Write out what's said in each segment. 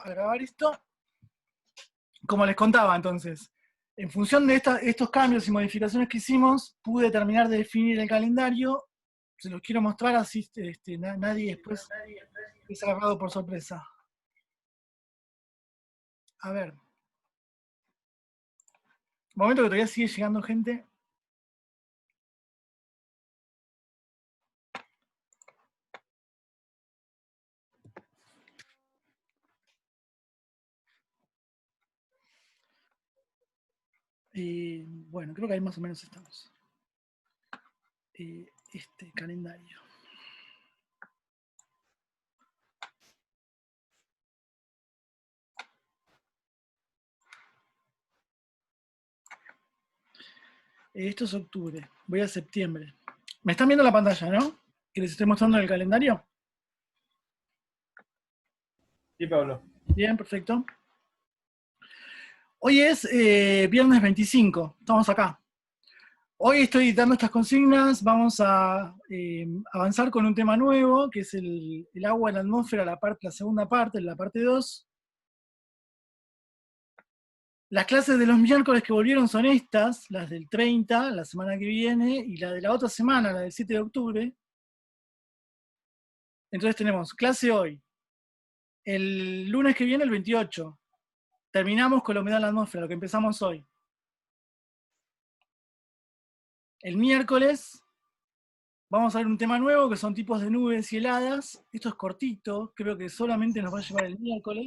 a grabar esto. Como les contaba entonces, en función de estos cambios y modificaciones que hicimos, pude terminar de definir el calendario. Se los quiero mostrar así nadie después es agarrado por sorpresa. A ver. Momento que todavía sigue llegando gente. Bueno, creo que ahí más o menos estamos. Este calendario. Esto es octubre. Voy a septiembre. ¿Me están viendo la pantalla, no? Que les estoy mostrando el calendario. Sí, Pablo. Bien, perfecto. Hoy es viernes 25. Estamos acá. Hoy estoy dando estas consignas. Vamos a avanzar con un tema nuevo, que es el agua en la atmósfera, la segunda parte, la parte 2. Las clases de los miércoles que volvieron son estas, las del 30, la semana que viene, y la de la otra semana, la del 7 de octubre. Entonces tenemos clase hoy. El lunes que viene, el 28. Terminamos con la humedad en la atmósfera, lo que empezamos hoy. El miércoles vamos a ver un tema nuevo, que son tipos de nubes y heladas. Esto es cortito, creo que solamente nos va a llevar el miércoles.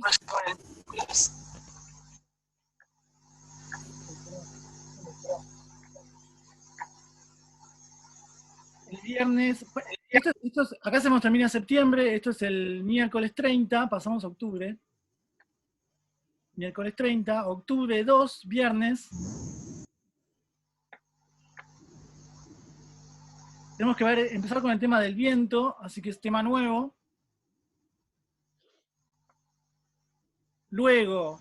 El viernes, acá se nos termina septiembre, esto es el miércoles 30, pasamos a octubre. Miércoles 30, octubre 2, viernes. Tenemos que empezar con el tema del viento, así que es tema nuevo. Luego,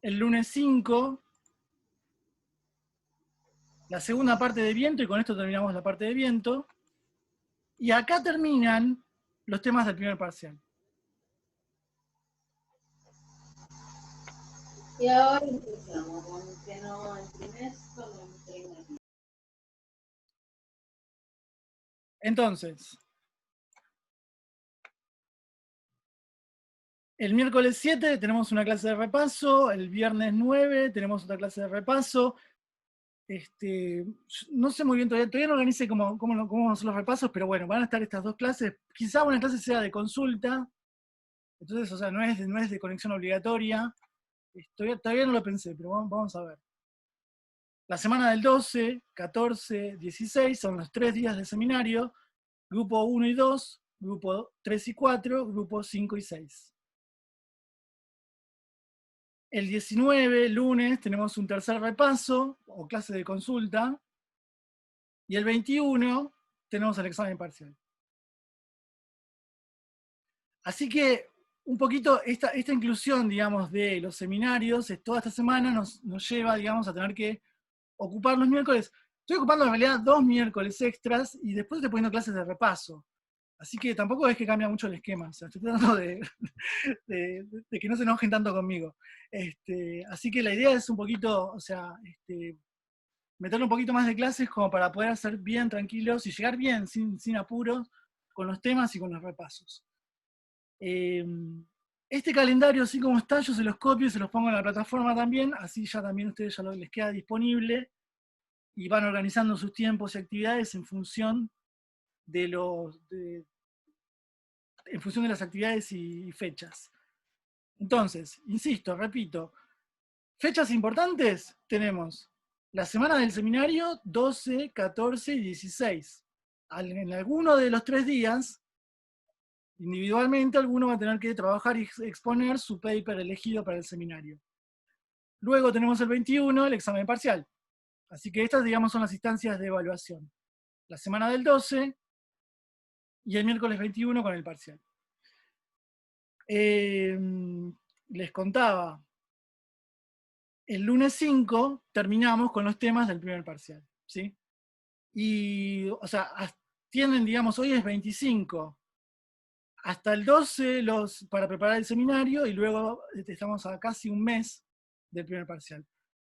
el lunes 5, la segunda parte de viento, y con esto terminamos la parte de viento. Y acá terminan los temas del primer parcial. Y ahora empezamos con que no entiendes, con el Entonces, el miércoles 7 tenemos una clase de repaso, el viernes 9 tenemos otra clase de repaso. No sé muy bien, todavía no organice cómo van a ser los repasos, pero bueno, van a estar estas dos clases. Quizá una clase sea de consulta, entonces, o sea, no es de conexión obligatoria. Todavía no lo pensé, pero vamos a ver. La semana del 12, 14, 16 son los 3 días de seminario, grupo 1 y 2, grupo 3 y 4, grupo 5 y 6. El 19, lunes, tenemos un tercer repaso, o clase de consulta, y el 21 tenemos el examen parcial. Así que, un poquito, esta inclusión, digamos, de los seminarios, toda esta semana nos lleva, digamos, a tener que ocupar los miércoles. Estoy ocupando en realidad 2 miércoles extras, y después estoy poniendo clases de repaso. Así que tampoco es que cambia mucho el esquema, o sea, estoy tratando de que no se enojen tanto conmigo. Así que la idea es un poquito, o sea, meterle un poquito más de clases como para poder hacer bien tranquilos y llegar bien, sin apuros, con los temas y con los repasos. Este calendario, así como está, yo se los copio y se los pongo en la plataforma también, así ya también a ustedes ya les queda disponible, y van organizando sus tiempos y actividades en función de las actividades y fechas. Entonces, insisto, repito, fechas importantes tenemos la semana del seminario 12, 14 y 16. En alguno de los 3 días, individualmente, alguno va a tener que trabajar y exponer su paper elegido para el seminario. Luego tenemos el 21, el examen parcial. Así que estas, digamos, son las instancias de evaluación. La semana del 12 y el miércoles 21 con el parcial. Les contaba, el lunes 5 terminamos con los temas del primer parcial, ¿sí? Y, o sea, tienen, digamos, hoy es 25. hasta el 12 para preparar el seminario y luego estamos a casi un mes del primer parcial.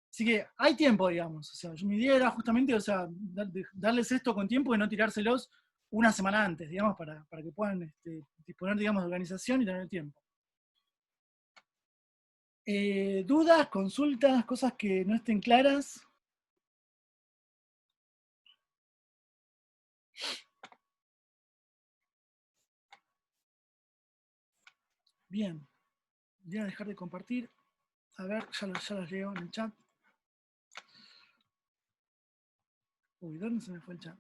Así que hay tiempo, digamos. O sea, mi idea era justamente, o sea, darles esto con tiempo y no tirárselos una semana antes, digamos, para que puedan disponer, digamos, de organización y tener tiempo. ¿Dudas, consultas, cosas que no estén claras? Bien. Voy a dejar de compartir. A ver, ya los leo en el chat. Uy, ¿dónde se me fue el chat?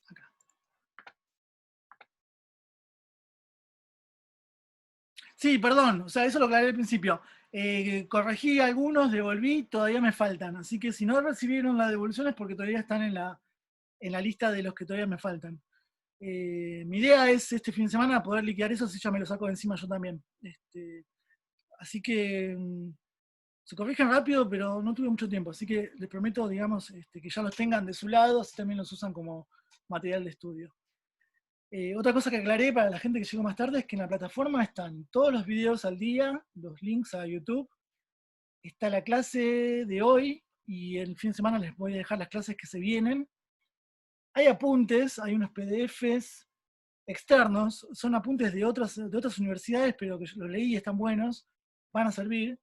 Acá. Sí, perdón, o sea, eso lo aclaré al principio. Corregí algunos, devolví, todavía me faltan. Así que si no recibieron las devoluciones porque todavía están en la lista de los que todavía me faltan. Mi idea es este fin de semana poder liquidar eso, si ya me lo saco de encima yo también. Así que se corrigen rápido, pero no tuve mucho tiempo. Así que les prometo, digamos, que ya los tengan de su lado, así también los usan como material de estudio. Otra cosa que aclaré para la gente que llegó más tarde es que en la plataforma están todos los videos al día, los links a YouTube, está la clase de hoy y el fin de semana les voy a dejar las clases que se vienen. Hay apuntes, hay unos PDFs externos, son apuntes de otras universidades, pero que yo los leí y están buenos, van a servir.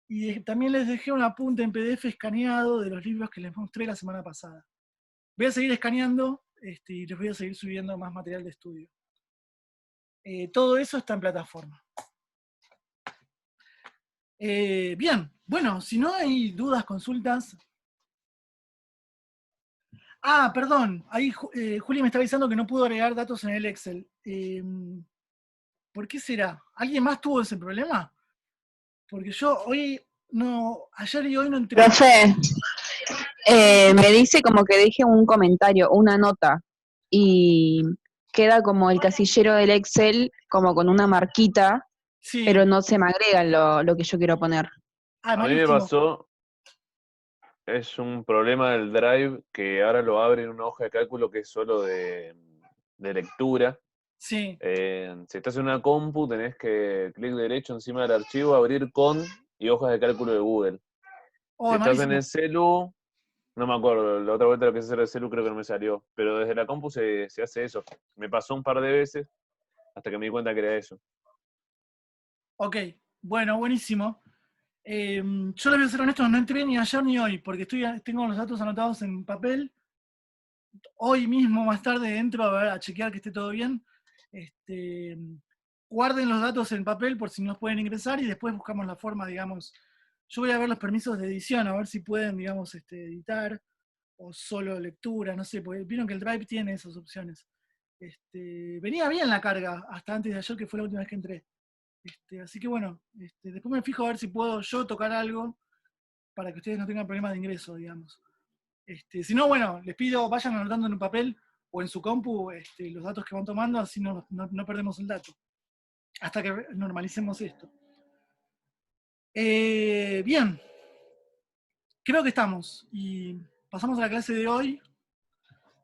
Y también les dejé un apunte en PDF escaneado de los libros que les mostré la semana pasada. Voy a seguir escaneando y les voy a seguir subiendo más material de estudio. Todo eso está en plataforma. Bien, bueno, si no hay dudas, consultas. Ah, perdón, ahí Juli me está avisando que no pudo agregar datos en el Excel. ¿Por qué será? ¿Alguien más tuvo ese problema? Porque yo hoy no, ayer y hoy no entré. Profe, me dice como que deje un comentario, una nota, y queda como el casillero del Excel, como con una marquita, Sí. pero no se me agregan lo que yo quiero poner. Ah, A mí me pasó, es un problema del Drive que ahora lo abre en una hoja de cálculo que es solo de lectura. Sí. Si estás en una compu, tenés que clic derecho encima del archivo, abrir con y hojas de cálculo de Google. Oh, si estás malísimo. en el celu, no me acuerdo, la otra vuelta lo que hice hacer el celu creo que no me salió, pero desde la compu se hace eso. Me pasó un par de veces hasta que me di cuenta que era eso. Ok, bueno, buenísimo. Yo les voy a ser honesto, no entré ni ayer ni hoy, porque tengo los datos anotados en papel. Hoy mismo, más tarde, entro a chequear que esté todo bien. Guarden los datos en papel por si no los pueden ingresar y después buscamos la forma, digamos. Yo voy a ver los permisos de edición, a ver si pueden, digamos, editar o solo lectura, no sé, porque vieron que el Drive tiene esas opciones. Venía bien la carga hasta antes de ayer, que fue la última vez que entré. Así que bueno, después me fijo a ver si puedo yo tocar algo para que ustedes no tengan problemas de ingreso, digamos. Si no, bueno, les pido, vayan anotando en un papel o en su compu los datos que van tomando, así no perdemos el dato. Hasta que normalicemos esto. Bien. Creo que estamos. Y pasamos a la clase de hoy.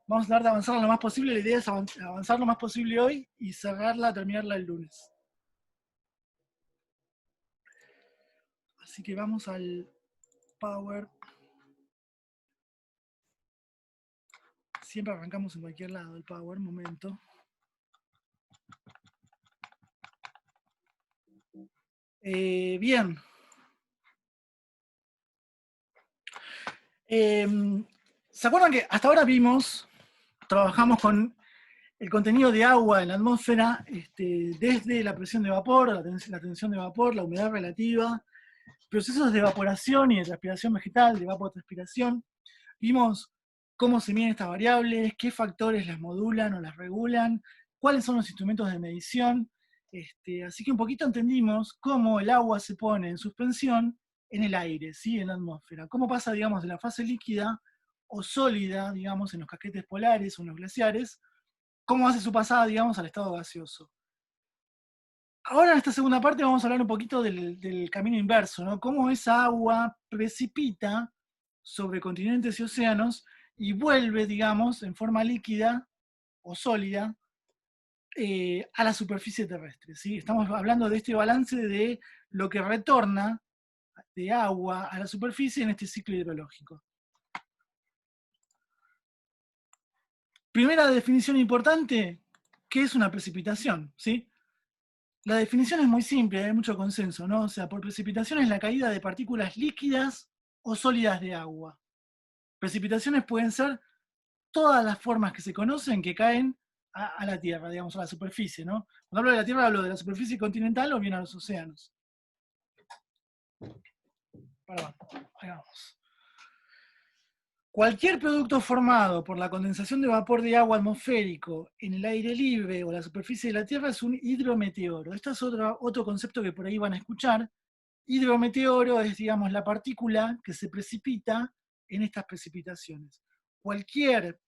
Vamos a tratar de avanzar lo más posible. La idea es avanzar lo más posible hoy y cerrarla, terminarla el lunes. Así que vamos al Power. Siempre arrancamos en cualquier lado el Power, momento. Bien. ¿Se acuerdan que hasta ahora trabajamos con el contenido de agua en la atmósfera desde la presión de vapor, la tensión de vapor, la humedad relativa, procesos de evaporación y de transpiración vegetal, de evapotranspiración? Vimos cómo se miden estas variables, qué factores las modulan o las regulan, cuáles son los instrumentos de medición. Así que un poquito entendimos cómo el agua se pone en suspensión en el aire, ¿sí? En la atmósfera. Cómo pasa, digamos, de la fase líquida o sólida, digamos, en los casquetes polares o en los glaciares, cómo hace su pasada, digamos, al estado gaseoso. Ahora en esta segunda parte vamos a hablar un poquito del camino inverso, ¿no? Cómo esa agua precipita sobre continentes y océanos y vuelve, digamos, en forma líquida o sólida a la superficie terrestre, ¿sí? Estamos hablando de este balance de lo que retorna de agua a la superficie en este ciclo hidrológico. Primera definición importante, ¿qué es una precipitación? ¿Sí? La definición es muy simple, hay mucho consenso, ¿no? O sea, por precipitación es la caída de partículas líquidas o sólidas de agua. Precipitaciones pueden ser todas las formas que se conocen que caen a la Tierra, digamos, a la superficie, ¿no? Cuando hablo de la Tierra hablo de la superficie continental o bien a los océanos. Ahí vamos. Cualquier producto formado por la condensación de vapor de agua atmosférico en el aire libre o la superficie de la Tierra es un hidrometeoro. Este es otro concepto que por ahí van a escuchar. Hidrometeoro es, digamos, la partícula que se precipita en estas precipitaciones. Cualquier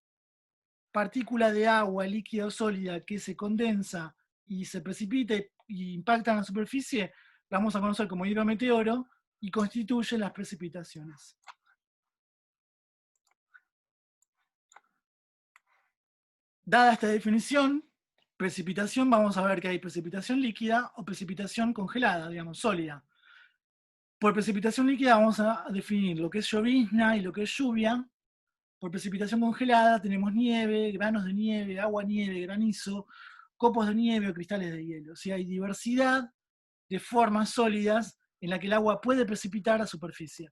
partícula de agua líquida o sólida que se condensa y se precipita y impacta en la superficie, la vamos a conocer como hidrometeoro y constituye las precipitaciones. Dada esta definición, precipitación, vamos a ver que hay precipitación líquida o precipitación congelada, digamos, sólida. Por precipitación líquida vamos a definir lo que es llovizna y lo que es lluvia. Por precipitación congelada tenemos nieve, granos de nieve, agua nieve, granizo, copos de nieve o cristales de hielo. O sea, hay diversidad de formas sólidas en la que el agua puede precipitar a superficie.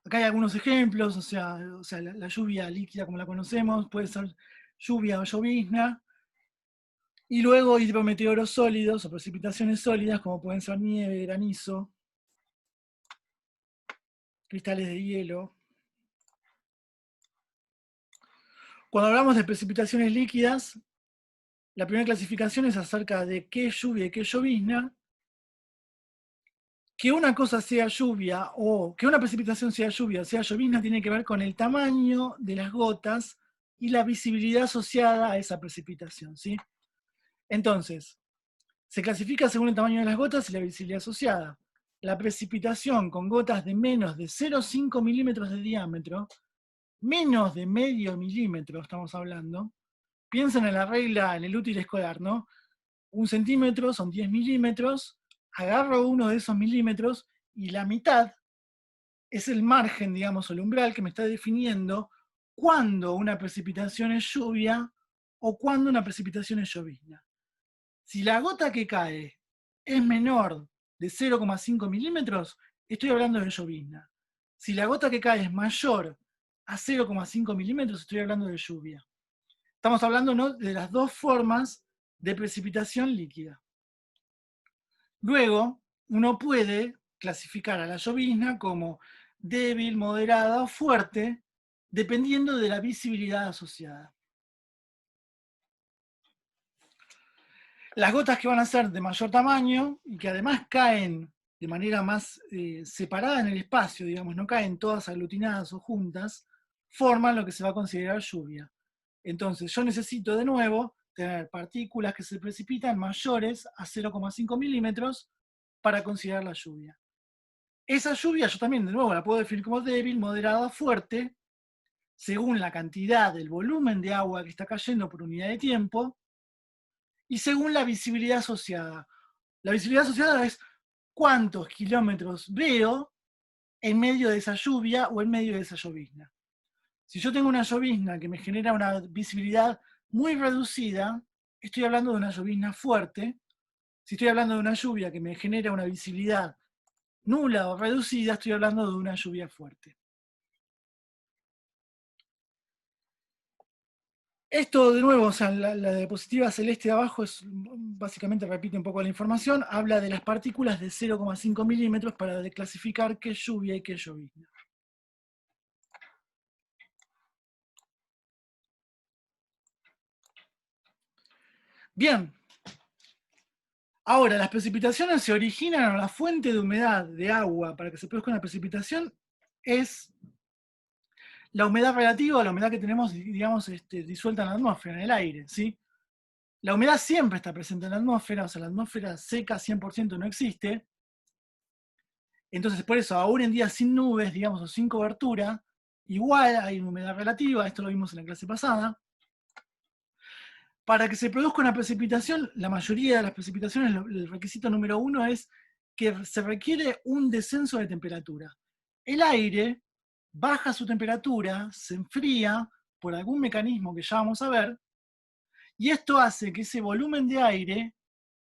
Acá hay algunos ejemplos, o sea la lluvia líquida como la conocemos, puede ser lluvia o llovizna, y luego hidrometeoros sólidos o precipitaciones sólidas como pueden ser nieve, granizo, cristales de hielo. Cuando hablamos de precipitaciones líquidas, la primera clasificación es acerca de qué es lluvia y qué es llovizna. Que una cosa sea lluvia o que una precipitación sea lluvia o sea llovizna tiene que ver con el tamaño de las gotas y la visibilidad asociada a esa precipitación, ¿sí? Entonces, se clasifica según el tamaño de las gotas y la visibilidad asociada. La precipitación con gotas de menos de 0,5 milímetros de diámetro, menos de medio milímetro estamos hablando, piensen en la regla, en el útil escolar, ¿no? 1 centímetro son 10 milímetros, agarro uno de esos milímetros y la mitad es el margen, digamos, o el umbral que me está definiendo cuándo una precipitación es lluvia o cuándo una precipitación es llovizna. Si la gota que cae es menor de 0,5 milímetros, estoy hablando de llovizna. Si la gota que cae es mayor a 0,5 milímetros, estoy hablando de lluvia. Estamos hablando, ¿no?, de las dos formas de precipitación líquida. Luego, uno puede clasificar a la llovizna como débil, moderada o fuerte, dependiendo de la visibilidad asociada. Las gotas que van a ser de mayor tamaño y que además caen de manera más separada en el espacio, digamos, no caen todas aglutinadas o juntas, forman lo que se va a considerar lluvia. Entonces yo necesito de nuevo tener partículas que se precipitan mayores a 0,5 milímetros para considerar la lluvia. Esa lluvia yo también de nuevo la puedo definir como débil, moderada, fuerte, según la cantidad del volumen de agua que está cayendo por unidad de tiempo, y según la visibilidad asociada. La visibilidad asociada es cuántos kilómetros veo en medio de esa lluvia o en medio de esa llovizna. Si yo tengo una llovizna que me genera una visibilidad muy reducida, estoy hablando de una llovizna fuerte. Si estoy hablando de una lluvia que me genera una visibilidad nula o reducida, estoy hablando de una lluvia fuerte. Esto, de nuevo, o sea, la diapositiva celeste de abajo es, básicamente repite un poco la información, habla de las partículas de 0,5 milímetros para clasificar qué es lluvia y qué es llovizna. Bien. Ahora, las precipitaciones se originan o la fuente de humedad de agua para que se produzca una precipitación es la humedad relativa, la humedad que tenemos, digamos, disuelta en la atmósfera, en el aire, ¿sí? La humedad siempre está presente en la atmósfera, o sea, la atmósfera seca 100% no existe. Entonces, por eso, aún en días sin nubes, digamos, o sin cobertura, igual hay una humedad relativa, esto lo vimos en la clase pasada. Para que se produzca una precipitación, la mayoría de las precipitaciones, el requisito número 1 es que se requiere un descenso de temperatura. El aire baja su temperatura, se enfría por algún mecanismo que ya vamos a ver, y esto hace que ese volumen de aire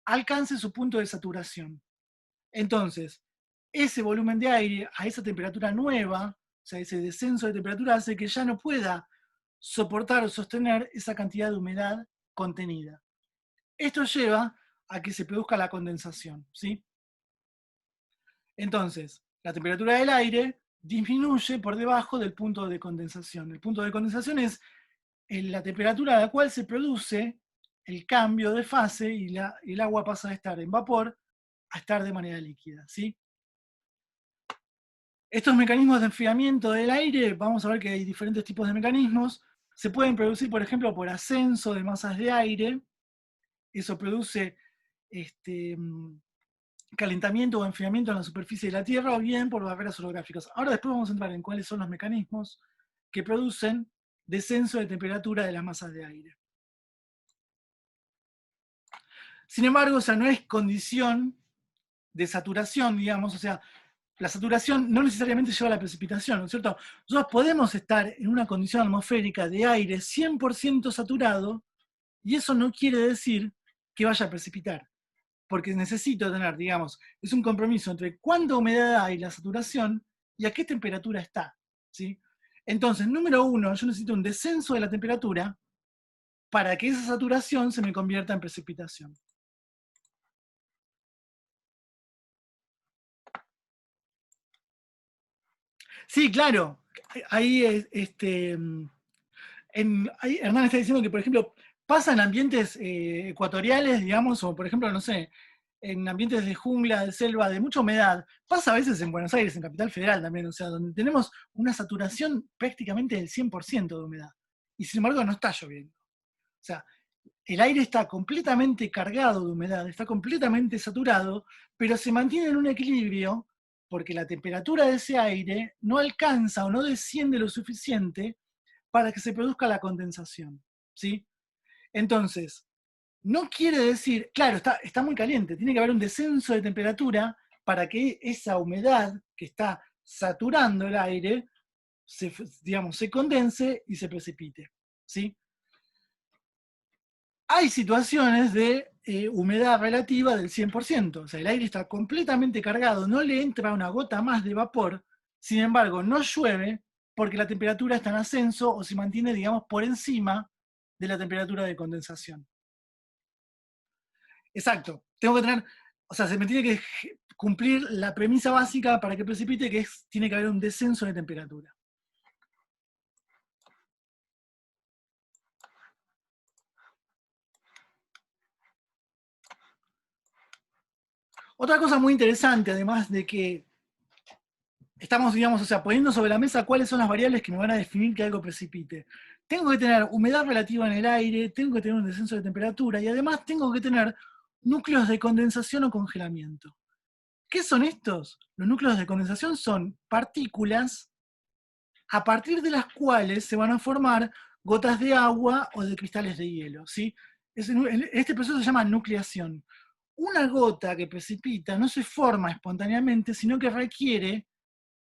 alcance su punto de saturación. Entonces, ese volumen de aire a esa temperatura nueva, o sea, ese descenso de temperatura hace que ya no pueda soportar o sostener esa cantidad de humedad contenida. Esto lleva a que se produzca la condensación, ¿sí? Entonces, la temperatura del aire disminuye por debajo del punto de condensación. El punto de condensación es la temperatura a la cual se produce el cambio de fase y el agua pasa de estar en vapor a estar de manera líquida, ¿sí? Estos mecanismos de enfriamiento del aire, vamos a ver que hay diferentes tipos de mecanismos. Se pueden producir, por ejemplo, por ascenso de masas de aire. Eso produce calentamiento o enfriamiento en la superficie de la Tierra, o bien por barreras orográficas. Ahora después vamos a entrar en cuáles son los mecanismos que producen descenso de temperatura de las masas de aire. Sin embargo, o sea, no es condición de saturación, digamos, o sea, la saturación no necesariamente lleva a la precipitación, ¿no es cierto? Nosotros podemos estar en una condición atmosférica de aire 100% saturado, y eso no quiere decir que vaya a precipitar, porque necesito tener, digamos, es un compromiso entre cuánta humedad hay, la saturación, y a qué temperatura está, ¿sí? Entonces, número 1, yo necesito un descenso de la temperatura para que esa saturación se me convierta en precipitación. Sí, claro. Ahí, Hernán está diciendo que, por ejemplo, pasa en ambientes ecuatoriales, digamos, o por ejemplo, no sé, en ambientes de jungla, de selva, de mucha humedad. Pasa a veces en Buenos Aires, en Capital Federal también, o sea, donde tenemos una saturación prácticamente del 100% de humedad. Y sin embargo no está lloviendo. O sea, el aire está completamente cargado de humedad, está completamente saturado, pero se mantiene en un equilibrio porque la temperatura de ese aire no alcanza o no desciende lo suficiente para que se produzca la condensación, ¿sí? Entonces, no quiere decir, claro, está muy caliente, tiene que haber un descenso de temperatura para que esa humedad que está saturando el aire digamos, se condense y se precipite, ¿sí? Hay situaciones de humedad relativa del 100%, o sea, el aire está completamente cargado, no le entra una gota más de vapor, sin embargo, no llueve porque la temperatura está en ascenso o se mantiene, digamos, por encima de la temperatura de condensación. Exacto, tengo que tener, o sea, se me tiene que cumplir la premisa básica para que precipite, que es, tiene que haber un descenso de temperatura. Otra cosa muy interesante, además de que estamos, digamos, o sea, poniendo sobre la mesa cuáles son las variables que me van a definir que algo precipite. Tengo que tener humedad relativa en el aire, tengo que tener un descenso de temperatura y además tengo que tener núcleos de condensación o congelamiento. ¿Qué son estos? Los núcleos de condensación son partículas a partir de las cuales se van a formar gotas de agua o de cristales de hielo, ¿sí? Este proceso se llama nucleación. Una gota que precipita no se forma espontáneamente, sino que requiere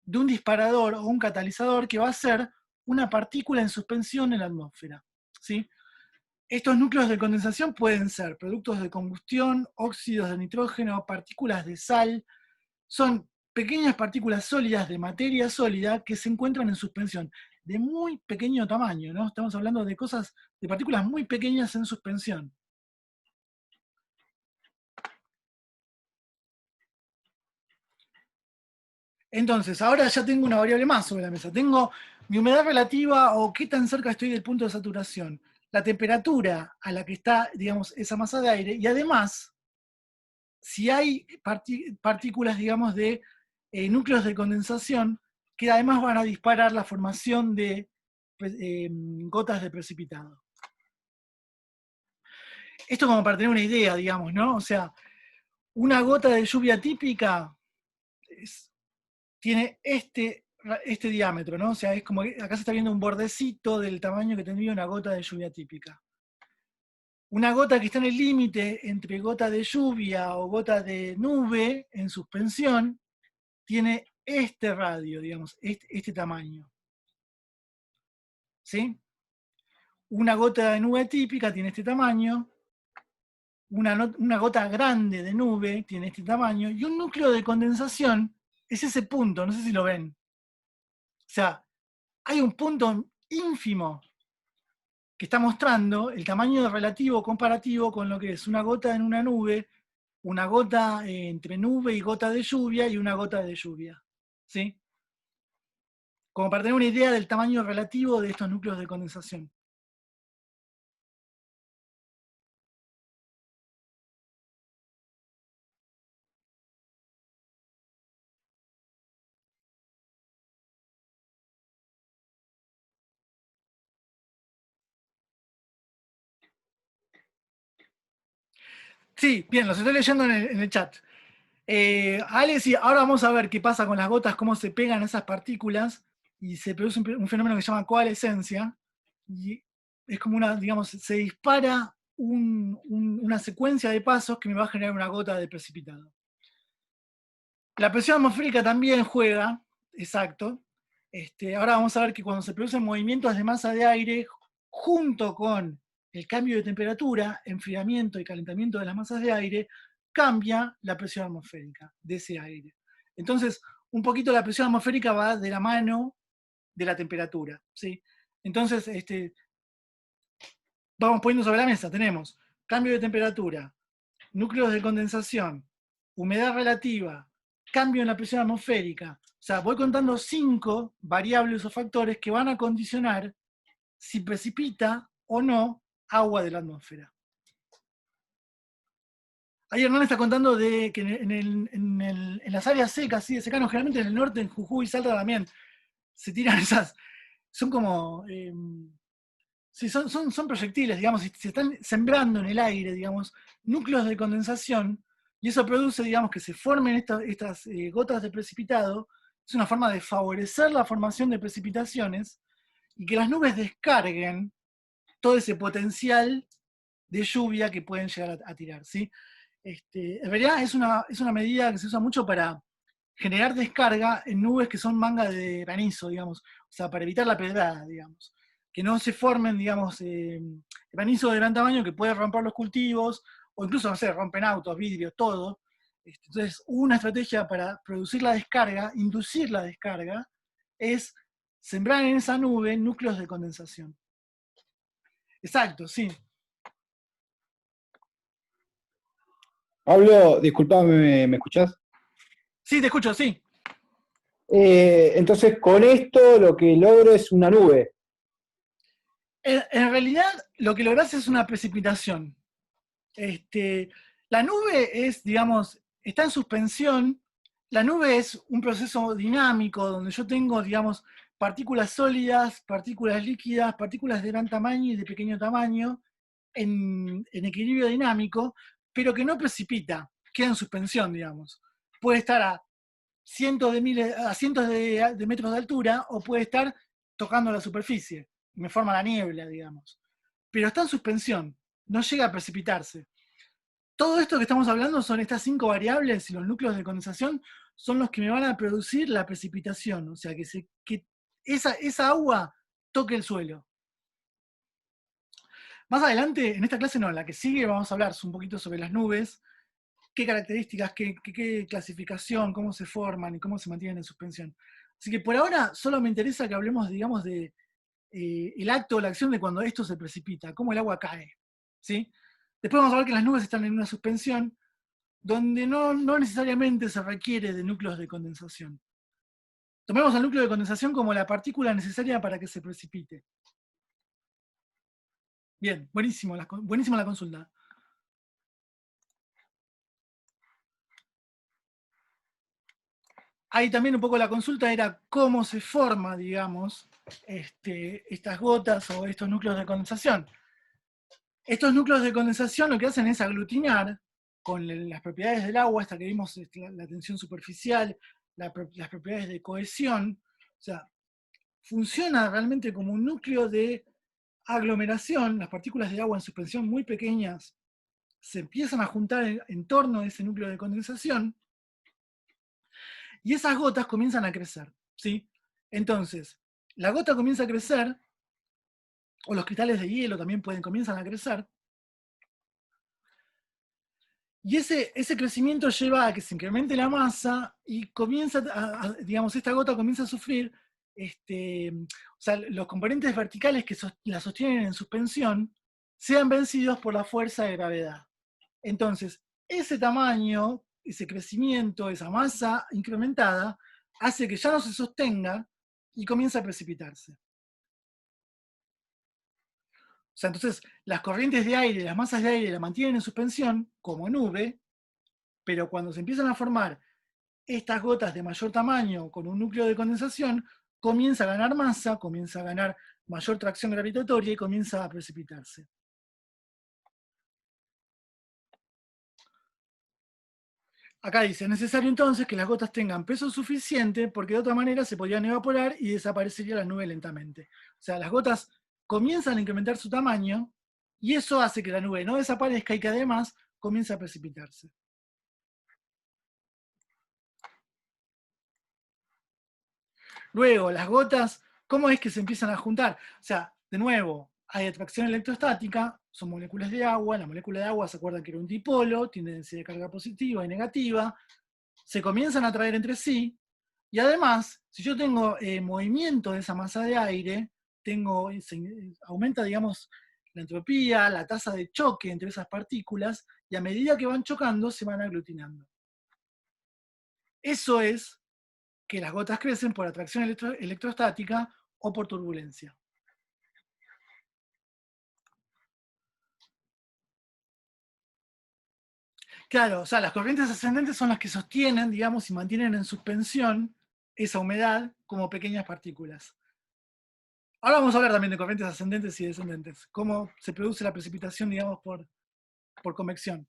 de un disparador o un catalizador que va a ser una partícula en suspensión en la atmósfera, ¿sí? Estos núcleos de condensación pueden ser productos de combustión, óxidos de nitrógeno, partículas de sal, son pequeñas partículas sólidas de materia sólida que se encuentran en suspensión, de muy pequeño tamaño, ¿no? Estamos hablando de cosas, de partículas muy pequeñas en suspensión. Entonces, ahora ya tengo una variable más sobre la mesa. Tengo mi humedad relativa o qué tan cerca estoy del punto de saturación, la temperatura a la que está, digamos, esa masa de aire, y además, si hay partículas, digamos, de núcleos de condensación, que además van a disparar la formación de gotas de precipitado. Esto como para tener una idea, digamos, ¿no? O sea, una gota de lluvia típica tiene este diámetro, ¿no? O sea, es como que acá se está viendo un bordecito del tamaño que tendría una gota de lluvia típica. Una gota que está en el límite entre gota de lluvia o gota de nube en suspensión tiene este radio, digamos, este tamaño. ¿Sí? Una gota de nube típica tiene este tamaño, una gota grande de nube tiene este tamaño, y un núcleo de condensación es ese punto, no sé si lo ven. O sea, hay un punto ínfimo que está mostrando el tamaño relativo comparativo con lo que es una gota en una nube, una gota entre nube y gota de lluvia y una gota de lluvia. ¿Sí? Como para tener una idea del tamaño relativo de estos núcleos de condensación. Sí, bien, los estoy leyendo en el chat. Alex, y ahora vamos a ver qué pasa con las gotas, cómo se pegan esas partículas y se produce un fenómeno que se llama coalescencia. Y es como una, digamos, se dispara una secuencia de pasos que me va a generar una gota de precipitado. La presión atmosférica también juega, exacto. Ahora vamos a ver que cuando se producen movimientos de masa de aire, junto con el cambio de temperatura, enfriamiento y calentamiento de las masas de aire, cambia la presión atmosférica de ese aire. Entonces, un poquito la presión atmosférica va de la mano de la temperatura. ¿Sí? Entonces, vamos poniendo sobre la mesa, tenemos cambio de temperatura, núcleos de condensación, humedad relativa, cambio en la presión atmosférica. O sea, voy contando 5 variables o factores que van a condicionar si precipita o no agua de la atmósfera. Ahí Hernán está contando de que en las áreas secas, sí, de secano, generalmente en el norte, en Jujuy y Salta también, se tiran esas, son como, sí, son proyectiles, digamos, y se están sembrando en el aire, digamos, núcleos de condensación, y eso produce, digamos, que se formen estas gotas de precipitado. Es una forma de favorecer la formación de precipitaciones y que las nubes descarguen todo ese potencial de lluvia que pueden llegar a tirar, ¿sí? En realidad es una medida que se usa mucho para generar descarga en nubes que son manga de granizo, digamos, o sea, para evitar la pedrada, digamos. Que no se formen, digamos, granizo de gran tamaño que puede romper los cultivos, o incluso, no sé, rompen autos, vidrios, todo. Entonces, una estrategia para producir la descarga, inducir la descarga, es sembrar en esa nube núcleos de condensación. Exacto, sí. Pablo, disculpame, ¿me escuchás? Sí, te escucho, sí. Entonces, con esto lo que logro es una nube. En realidad, lo que lográs es una precipitación. La nube es, digamos, está en suspensión. La nube es un proceso dinámico donde yo tengo, digamos, partículas sólidas, partículas líquidas, partículas de gran tamaño y de pequeño tamaño en equilibrio dinámico, pero que no precipita, queda en suspensión, digamos. Puede estar a cientos de metros de altura o puede estar tocando la superficie. Me forma la niebla, digamos. Pero está en suspensión, no llega a precipitarse. Todo esto que estamos hablando son estas 5 variables y los núcleos de condensación son los que me van a producir la precipitación, o sea, que esa agua toque el suelo. Más adelante, en esta clase no, en la que sigue, vamos a hablar un poquito sobre las nubes, qué características, qué clasificación, cómo se forman y cómo se mantienen en suspensión. Así que por ahora solo me interesa que hablemos, digamos, de el acto, la acción de cuando esto se precipita, cómo el agua cae. ¿Sí? Después vamos a ver que las nubes están en una suspensión donde no necesariamente se requiere de núcleos de condensación. Tomemos al núcleo de condensación como la partícula necesaria para que se precipite. Bien, buenísima la consulta. Ahí también un poco la consulta era cómo se forma, digamos, estas gotas o estos núcleos de condensación. Estos núcleos de condensación lo que hacen es aglutinar con las propiedades del agua, hasta que vimos la tensión superficial, las propiedades de cohesión, o sea, funciona realmente como un núcleo de aglomeración, las partículas de agua en suspensión muy pequeñas se empiezan a juntar en torno a ese núcleo de condensación y esas gotas comienzan a crecer, ¿sí? Entonces, la gota comienza a crecer, o los cristales de hielo también comienzan a crecer, y ese crecimiento lleva a que se incremente la masa y comienza, digamos, esta gota comienza a sufrir, o sea, los componentes verticales que la sostienen en suspensión sean vencidos por la fuerza de gravedad. Entonces, ese tamaño, ese crecimiento, esa masa incrementada, hace que ya no se sostenga y comienza a precipitarse. O sea, entonces, las corrientes de aire, las masas de aire la mantienen en suspensión como nube, pero cuando se empiezan a formar estas gotas de mayor tamaño con un núcleo de condensación, comienza a ganar masa, comienza a ganar mayor tracción gravitatoria y comienza a precipitarse. Acá dice, es necesario entonces que las gotas tengan peso suficiente porque de otra manera se podrían evaporar y desaparecería la nube lentamente. O sea, las gotas comienzan a incrementar su tamaño y eso hace que la nube no desaparezca y que además comience a precipitarse. Luego, las gotas, ¿cómo es que se empiezan a juntar? O sea, de nuevo, hay atracción electrostática, son moléculas de agua, la molécula de agua, ¿se acuerdan que era un dipolo? Tiene densidad de carga positiva y negativa, se comienzan a atraer entre sí, y además, si yo tengo movimiento de esa masa de aire, aumenta, digamos, la entropía, la tasa de choque entre esas partículas, y a medida que van chocando, se van aglutinando. Eso es que las gotas crecen por atracción electrostática o por turbulencia. Claro, o sea, las corrientes ascendentes son las que sostienen, digamos, y mantienen en suspensión esa humedad como pequeñas partículas. Ahora vamos a hablar también de corrientes ascendentes y descendentes, cómo se produce la precipitación, digamos, por convección.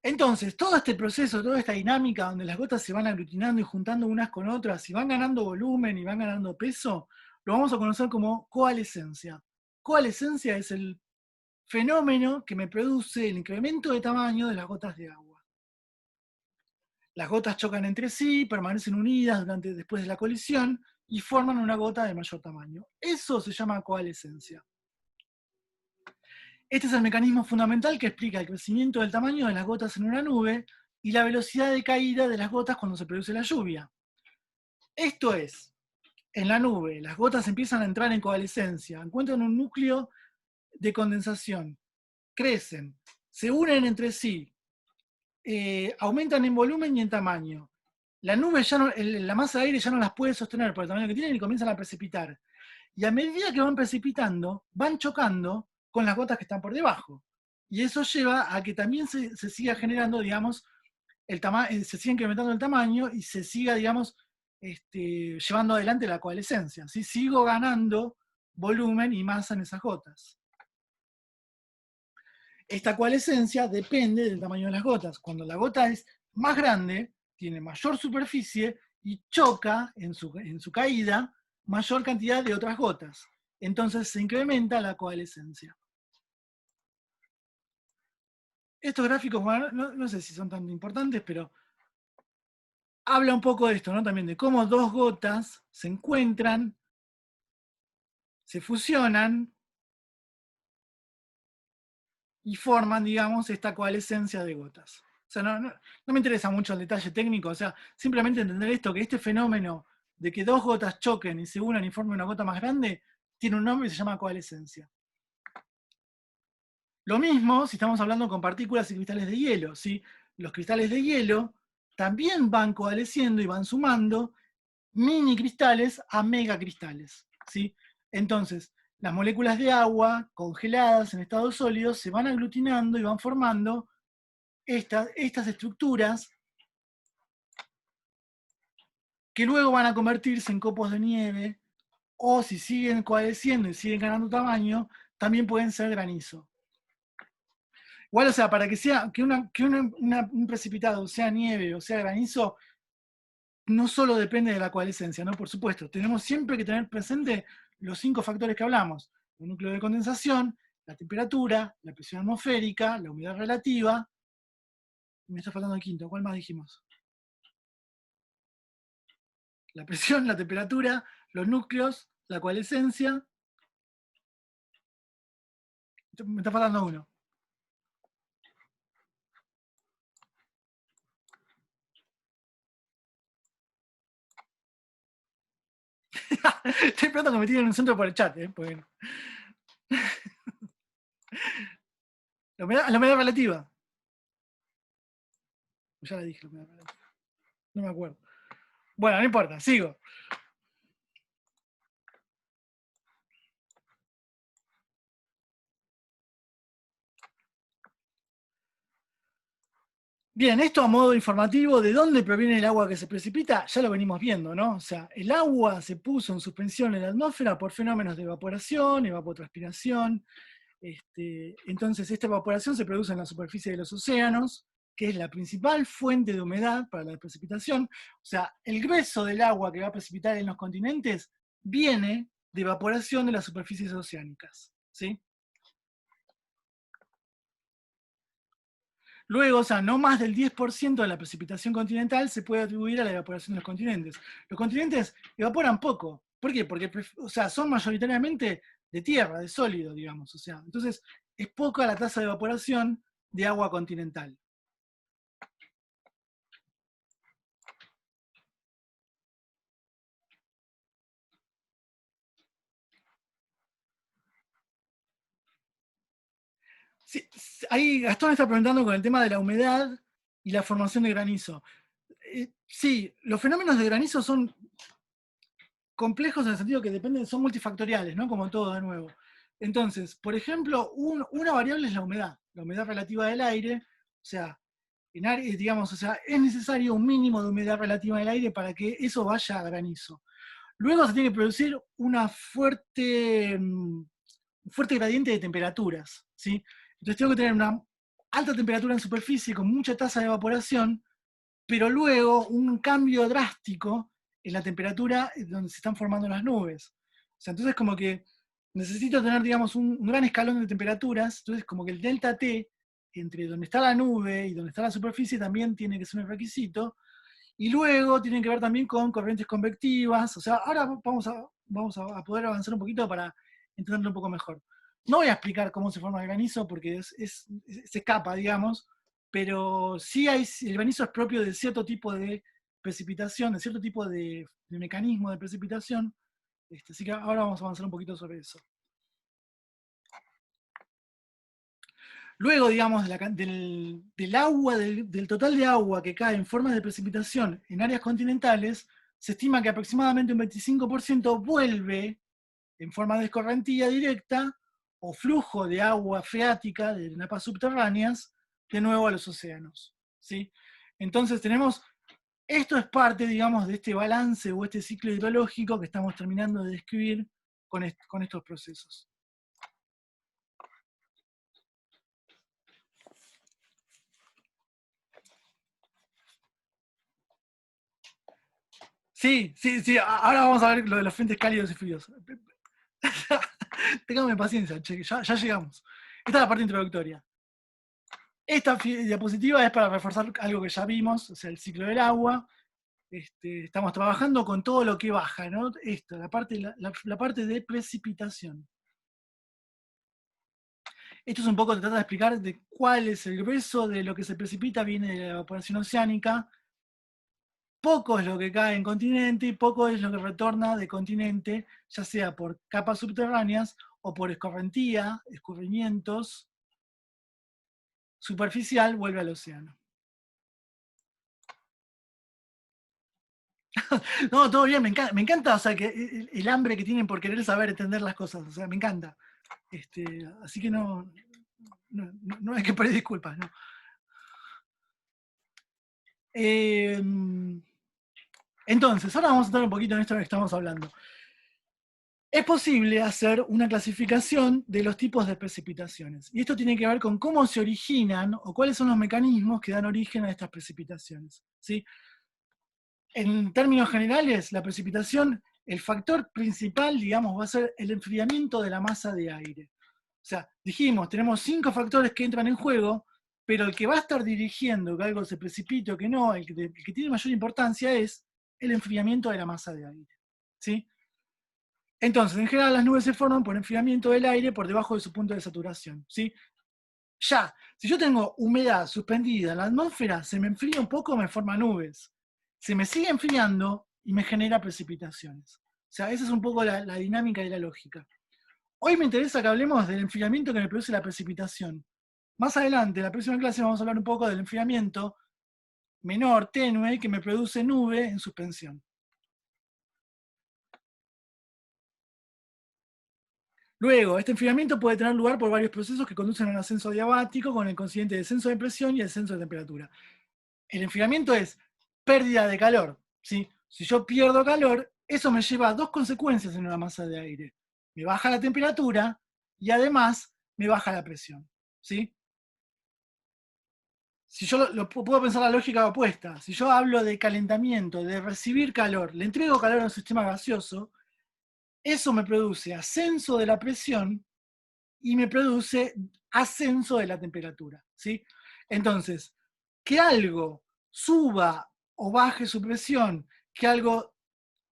Entonces, todo este proceso, toda esta dinámica donde las gotas se van aglutinando y juntando unas con otras y van ganando volumen y van ganando peso, lo vamos a conocer como coalescencia. Coalescencia es el fenómeno que me produce el incremento de tamaño de las gotas de agua. Las gotas chocan entre sí, permanecen unidas después de la colisión y forman una gota de mayor tamaño. Eso se llama coalescencia. Este es el mecanismo fundamental que explica el crecimiento del tamaño de las gotas en una nube y la velocidad de caída de las gotas cuando se produce la lluvia. Esto es, en la nube, las gotas empiezan a entrar en coalescencia, encuentran un núcleo de condensación, crecen, se unen entre sí, aumentan en volumen y en tamaño. La nube la masa de aire ya no las puede sostener por el tamaño que tienen y comienzan a precipitar. Y a medida que van precipitando, van chocando con las gotas que están por debajo. Y eso lleva a que también se siga generando, digamos, se siga incrementando el tamaño y se siga, digamos, llevando adelante la coalescencia. ¿Sí? Sigo ganando volumen y masa en esas gotas. Esta coalescencia depende del tamaño de las gotas. Cuando la gota es más grande, tiene mayor superficie y choca en su caída mayor cantidad de otras gotas. Entonces se incrementa la coalescencia. Estos gráficos, bueno, no sé si son tan importantes, pero habla un poco de esto, ¿no? También de cómo dos gotas se encuentran, se fusionan y forman, digamos, esta coalescencia de gotas. O sea, no me interesa mucho el detalle técnico, o sea, simplemente entender esto, que este fenómeno de que dos gotas choquen y se unan y formen una gota más grande, tiene un nombre y se llama coalescencia. Lo mismo si estamos hablando con partículas y cristales de hielo, ¿sí? Los cristales de hielo también van coalesciendo y van sumando mini cristales a megacristales, ¿sí? Entonces, las moléculas de agua congeladas en estado sólido se van aglutinando y van formando estas estructuras que luego van a convertirse en copos de nieve, o si siguen coalesciendo y siguen ganando tamaño, también pueden ser granizo. Igual, o sea, para que un precipitado sea nieve o sea granizo, no solo depende de la coalescencia, ¿no? Por supuesto, tenemos siempre que tener presente los 5 factores que hablamos: el núcleo de condensación, la temperatura, la presión atmosférica, la humedad relativa. Me está faltando el quinto, ¿cuál más dijimos? La presión, la temperatura, los núcleos, la coalescencia. Me está faltando uno. Estoy esperando que me tiren un centro por el chat, porque... la humedad relativa. Ya la dije, la humedad relativa. No me acuerdo. Bueno, no importa, sigo. Bien, esto a modo informativo, ¿de dónde proviene el agua que se precipita? Ya lo venimos viendo, ¿no? O sea, el agua se puso en suspensión en la atmósfera por fenómenos de evaporación, evapotranspiración. Entonces, esta evaporación se produce en la superficie de los océanos, que es la principal fuente de humedad para la precipitación. O sea, el grueso del agua que va a precipitar en los continentes viene de evaporación de las superficies oceánicas, ¿sí? Luego, o sea, no más del 10% de la precipitación continental se puede atribuir a la evaporación de los continentes. Los continentes evaporan poco. ¿Por qué? Porque, o sea, son mayoritariamente de tierra, de sólido, digamos. O sea, entonces es poca la tasa de evaporación de agua continental. Sí, ahí Gastón está preguntando con el tema de la humedad y la formación de granizo. Sí, los fenómenos de granizo son complejos en el sentido que dependen, son multifactoriales, ¿no? Como todo de nuevo. Entonces, por ejemplo, una variable es la humedad relativa del aire. O sea, digamos, o sea, es necesario un mínimo de humedad relativa del aire para que eso vaya a granizo. Luego se tiene que producir un fuerte gradiente de temperaturas, ¿sí? Entonces tengo que tener una alta temperatura en superficie con mucha tasa de evaporación, pero luego un cambio drástico en la temperatura donde se están formando las nubes. O sea, entonces como que necesito tener, digamos, un gran escalón de temperaturas, entonces como que el delta T entre donde está la nube y donde está la superficie también tiene que ser un requisito, y luego tienen que ver también con corrientes convectivas. O sea, ahora vamos a poder avanzar un poquito para entenderlo un poco mejor. No voy a explicar cómo se forma el granizo porque se escapa, digamos, pero sí el granizo es propio de cierto tipo de precipitación, de cierto tipo de mecanismo de precipitación. Así que ahora vamos a avanzar un poquito sobre eso. Luego, digamos, del agua, del total de agua que cae en forma de precipitación en áreas continentales, se estima que aproximadamente un 25% vuelve en forma de escorrentía directa o flujo de agua freática de napas subterráneas de nuevo a los océanos, ¿sí? Entonces esto es parte, digamos, de este balance o este ciclo hidrológico que estamos terminando de describir con estos procesos. Sí, ahora vamos a ver lo de los frentes cálidos y fríos. Téngame paciencia, che, ya llegamos. Esta es la parte introductoria. Esta diapositiva es para reforzar algo que ya vimos, o sea, el ciclo del agua. Estamos trabajando con todo lo que baja, ¿no? Esto, la parte de precipitación. Esto es un poco tratar de explicar de cuál es el grueso de lo que se precipita, viene de la evaporación oceánica. Poco es lo que cae en continente y poco es lo que retorna de continente, ya sea por capas subterráneas o por escorrentía, escurrimientos, superficial, vuelve al océano. No, todo bien, me encanta, o sea, que el hambre que tienen por querer saber entender las cosas, o sea, me encanta. Así que no hay que pedir disculpas, ¿no? Entonces, ahora vamos a entrar un poquito en esto que estamos hablando. Es posible hacer una clasificación de los tipos de precipitaciones. Y esto tiene que ver con cómo se originan o cuáles son los mecanismos que dan origen a estas precipitaciones, ¿sí? En términos generales, la precipitación, el factor principal, digamos, va a ser el enfriamiento de la masa de aire. O sea, dijimos, tenemos 5 factores que entran en juego, pero el que va a estar dirigiendo que algo se precipite o que no, el que tiene mayor importancia es el enfriamiento de la masa de aire. ¿Sí? Entonces, en general, las nubes se forman por enfriamiento del aire por debajo de su punto de saturación. ¿Sí? Ya, si yo tengo humedad suspendida en la atmósfera, se me enfría un poco, me forma nubes. Se me sigue enfriando y me genera precipitaciones. O sea, esa es un poco la dinámica y la lógica. Hoy me interesa que hablemos del enfriamiento que me produce la precipitación. Más adelante, en la próxima clase, vamos a hablar un poco del enfriamiento menor, tenue, que me produce nube en suspensión. Luego, este enfriamiento puede tener lugar por varios procesos que conducen a un ascenso diabático con el consiguiente descenso de presión y descenso de temperatura. El enfriamiento es pérdida de calor. ¿Sí? Si yo pierdo calor, eso me lleva a dos consecuencias en una masa de aire. Me baja la temperatura y además me baja la presión. ¿Sí? Si yo puedo pensar la lógica opuesta, si yo hablo de calentamiento, de recibir calor, le entrego calor a un sistema gaseoso, eso me produce ascenso de la presión y me produce ascenso de la temperatura. ¿Sí? Entonces, que algo suba o baje su presión, que algo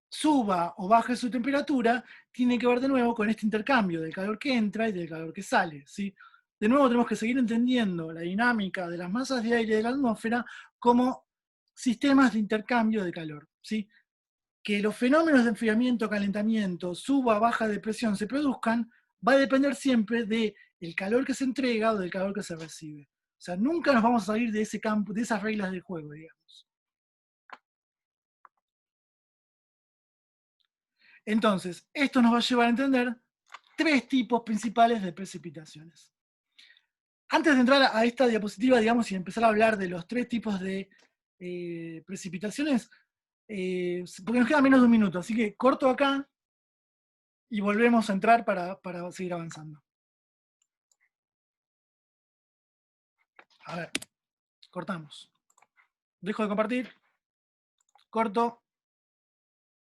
suba o baje su temperatura, tiene que ver de nuevo con este intercambio del calor que entra y del calor que sale. ¿Sí? De nuevo tenemos que seguir entendiendo la dinámica de las masas de aire de la atmósfera como sistemas de intercambio de calor. ¿Sí? Que los fenómenos de enfriamiento, calentamiento, suba, baja de presión se produzcan, va a depender siempre del calor que se entrega o del calor que se recibe. O sea, nunca nos vamos a salir de ese campo, de esas reglas del juego, digamos. Entonces, esto nos va a llevar a entender 3 tipos principales de precipitaciones. Antes de entrar a esta diapositiva, digamos, y empezar a hablar de los 3 tipos de precipitaciones, porque nos queda menos de un minuto, así que corto acá y volvemos a entrar para seguir avanzando. A ver, cortamos. Dejo de compartir, corto.